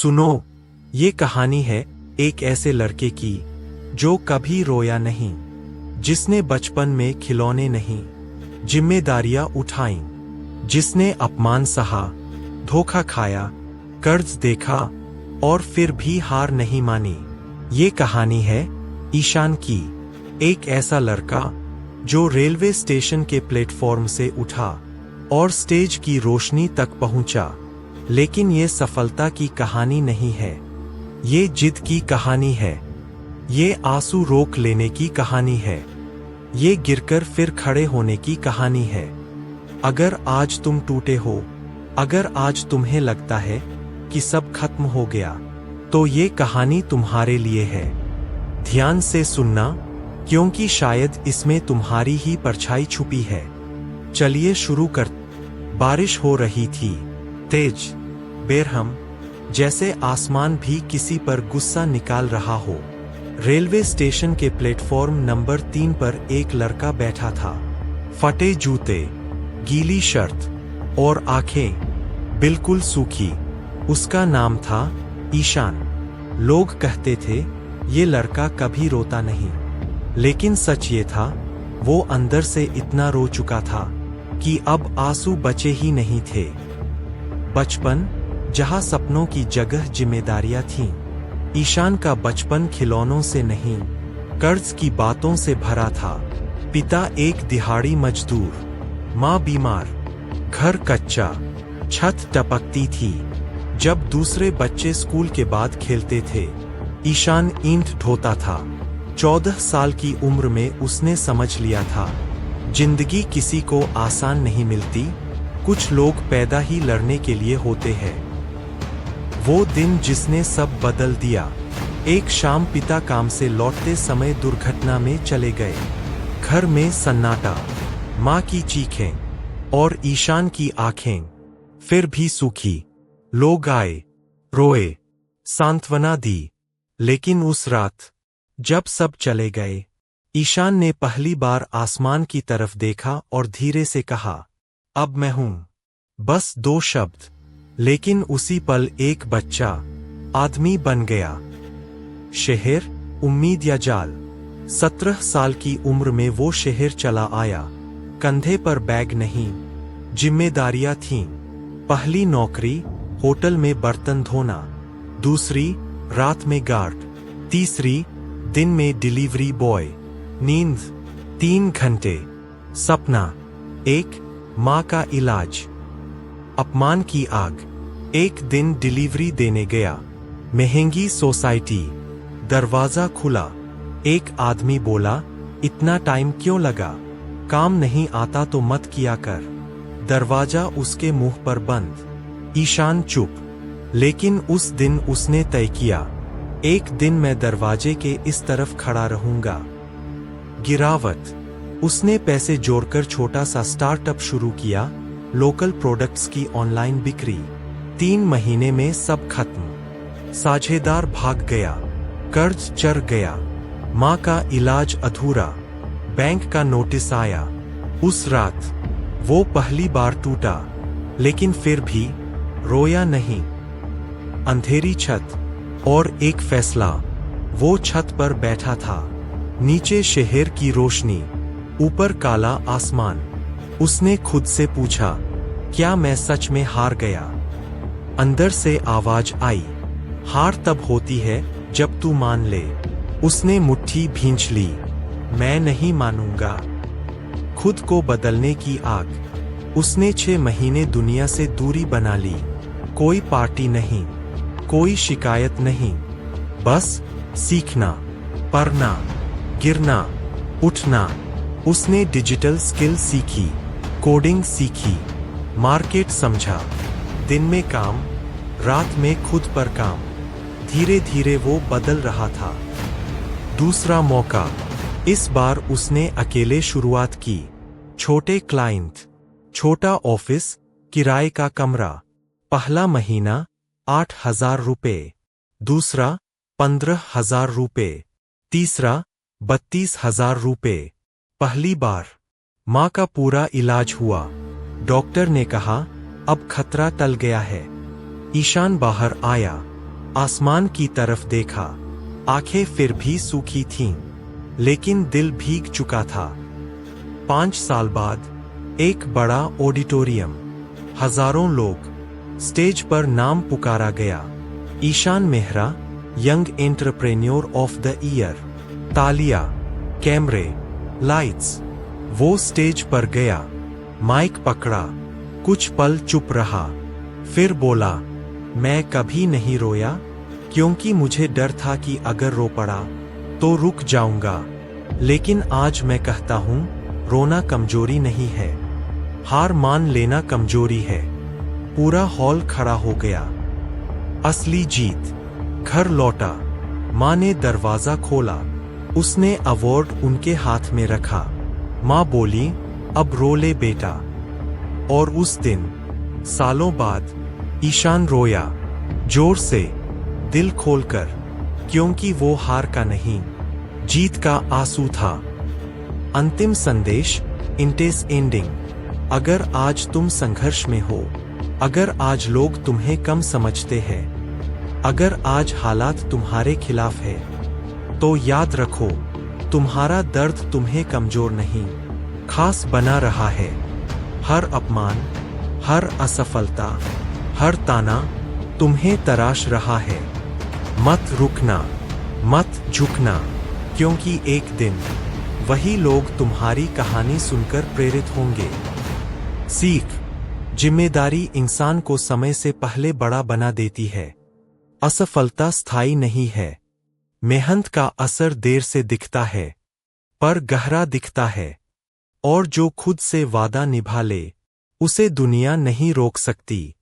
सुनो, ये कहानी है एक ऐसे लड़के की जो कभी रोया नहीं, जिसने बचपन में खिलौने नहीं, जिम्मेदारियां उठाईं, जिसने अपमान सहा, धोखा खाया, कर्ज देखा और फिर भी हार नहीं मानी। ये कहानी है ईशान की, एक ऐसा लड़का जो रेलवे स्टेशन के प्लेटफॉर्म से उठा और स्टेज की रोशनी तक पहुंचा। लेकिन ये सफलता की कहानी नहीं है, ये जिद की कहानी है, ये आंसू रोक लेने की कहानी है, ये गिरकर फिर खड़े होने की कहानी है। अगर आज तुम टूटे हो, अगर आज तुम्हें लगता है कि सब खत्म हो गया, तो ये कहानी तुम्हारे लिए है। ध्यान से सुनना, क्योंकि शायद इसमें तुम्हारी ही परछाई छुपी है। चलिए शुरू कर। बारिश हो रही थी, तेज, बेरहम, जैसे आसमान भी किसी पर गुस्सा निकाल रहा हो। रेलवे स्टेशन के प्लेटफॉर्म नंबर 3 पर एक लड़का बैठा था। फटे जूते, गीली शर्ट और आंखें बिल्कुल सूखी। उसका नाम था ईशान। लोग कहते थे ये लड़का कभी रोता नहीं, लेकिन सच ये था, वो अंदर से इतना रो चुका था कि अब आंसू बचे ही नहीं थे। बचपन, जहां सपनों की जगह जिम्मेदारियां थीं। ईशान का बचपन खिलौनों से नहीं, कर्ज की बातों से भरा था। पिता एक दिहाड़ी मजदूर, माँ बीमार, घर कच्चा, छत टपकती थी। जब दूसरे बच्चे स्कूल के बाद खेलते थे, ईशान ईंट ढोता था। 14 साल की उम्र में उसने समझ लिया था, जिंदगी किसी को आसान नहीं मिलती, कुछ लोग पैदा ही लड़ने के लिए होते हैं। वो दिन जिसने सब बदल दिया। एक शाम पिता काम से लौटते समय दुर्घटना में चले गए। घर में सन्नाटा, माँ की चीखें और ईशान की आंखें फिर भी सूखी। लोग आए, रोए, सांत्वना दी, लेकिन उस रात जब सब चले गए, ईशान ने पहली बार आसमान की तरफ देखा और धीरे से कहा, अब मैं हूं। बस 2 शब्द, लेकिन उसी पल एक बच्चा आदमी बन गया। शहर, उम्मीद या जाल। 17 साल की उम्र में वो शहर चला आया। कंधे पर बैग नहीं, जिम्मेदारियां थीं। पहली नौकरी, होटल में बर्तन धोना। दूसरी, रात में गार्ड। तीसरी, दिन में डिलीवरी बॉय। नींद 3 घंटे। सपना 1, माँ का इलाज। अपमान की आग। एक दिन डिलीवरी देने गया, महंगी सोसाइटी। दरवाजा खुला, एक आदमी बोला, इतना टाइम क्यों लगा? काम नहीं आता तो मत किया कर। दरवाजा उसके मुंह पर बंद। ईशान चुप। लेकिन उस दिन उसने तय किया, एक दिन मैं दरवाजे के इस तरफ खड़ा रहूंगा। गिरावट। उसने पैसे जोड़कर छोटा सा स्टार्टअप शुरू किया, लोकल प्रोडक्ट्स की ऑनलाइन बिक्री। 3 महीने में सब खत्म। साझेदार भाग गया, कर्ज चढ़ गया, माँ का इलाज अधूरा, बैंक का नोटिस आया। उस रात वो पहली बार टूटा, लेकिन फिर भी रोया नहीं। अंधेरी छत और एक फैसला। वो छत पर बैठा था, नीचे शहर की रोशनी, ऊपर काला आसमान। उसने खुद से पूछा, क्या मैं सच में हार गया? अंदर से आवाज आई, हार तब होती है जब तू मान ले। उसने मुट्ठी भींच ली, मैं नहीं मानूंगा। खुद को बदलने की आग। उसने 6 महीने दुनिया से दूरी बना ली। कोई पार्टी नहीं, कोई शिकायत नहीं, बस सीखना, पढ़ना, गिरना, उठना। उसने डिजिटल स्किल सीखी, कोडिंग सीखी, मार्केट समझा। दिन में काम, रात में खुद पर काम। धीरे धीरे वो बदल रहा था। दूसरा मौका। इस बार उसने अकेले शुरुआत की। छोटे क्लाइंट, छोटा ऑफिस, किराए का कमरा। पहला महीना 8,000 रुपए। दूसरा 15,000 रुपए। तीसरा 32,000 रुपए। पहली बार माँ का पूरा इलाज हुआ। डॉक्टर ने कहा, अब खतरा टल गया है। ईशान बाहर आया, आसमान की तरफ देखा। आंखें फिर भी सूखी थीं, लेकिन दिल भीग चुका था। 5 साल बाद एक बड़ा ऑडिटोरियम, हजारों लोग, स्टेज पर नाम पुकारा गया, Ishaan Mehra, young entrepreneur of the year. तालियां, कैमरे, लाइट्स। वो स्टेज पर गया, माइक पकड़ा, कुछ पल चुप रहा, फिर बोला, मैं कभी नहीं रोया, क्योंकि मुझे डर था कि अगर रो पड़ा तो रुक जाऊंगा। लेकिन आज मैं कहता हूं, रोना कमजोरी नहीं है, हार मान लेना कमजोरी है। पूरा हॉल खड़ा हो गया। असली जीत। घर लौटा। माँ ने दरवाजा खोला। उसने अवार्ड उनके हाथ में रखा। माँ बोली, अब रो ले बेटा। और उस दिन, सालों बाद, ईशान रोया, जोर से, दिल खोलकर, क्योंकि वो हार का नहीं, जीत का आंसू था। अंतिम संदेश, इंटेस एंडिंग। अगर आज तुम संघर्ष में हो, अगर आज लोग तुम्हें कम समझते हैं, अगर आज हालात तुम्हारे खिलाफ है, तो याद रखो, तुम्हारा दर्द तुम्हें कमजोर नहीं, खास बना रहा है। हर अपमान, हर असफलता, हर ताना तुम्हें तराश रहा है। मत रुकना, मत झुकना, क्योंकि एक दिन वही लोग तुम्हारी कहानी सुनकर प्रेरित होंगे। सीख। जिम्मेदारी इंसान को समय से पहले बड़ा बना देती है। असफलता स्थायी नहीं है। मेहनत का असर देर से दिखता है, पर गहरा दिखता है। और जो खुद से वादा निभा ले, उसे दुनिया नहीं रोक सकती।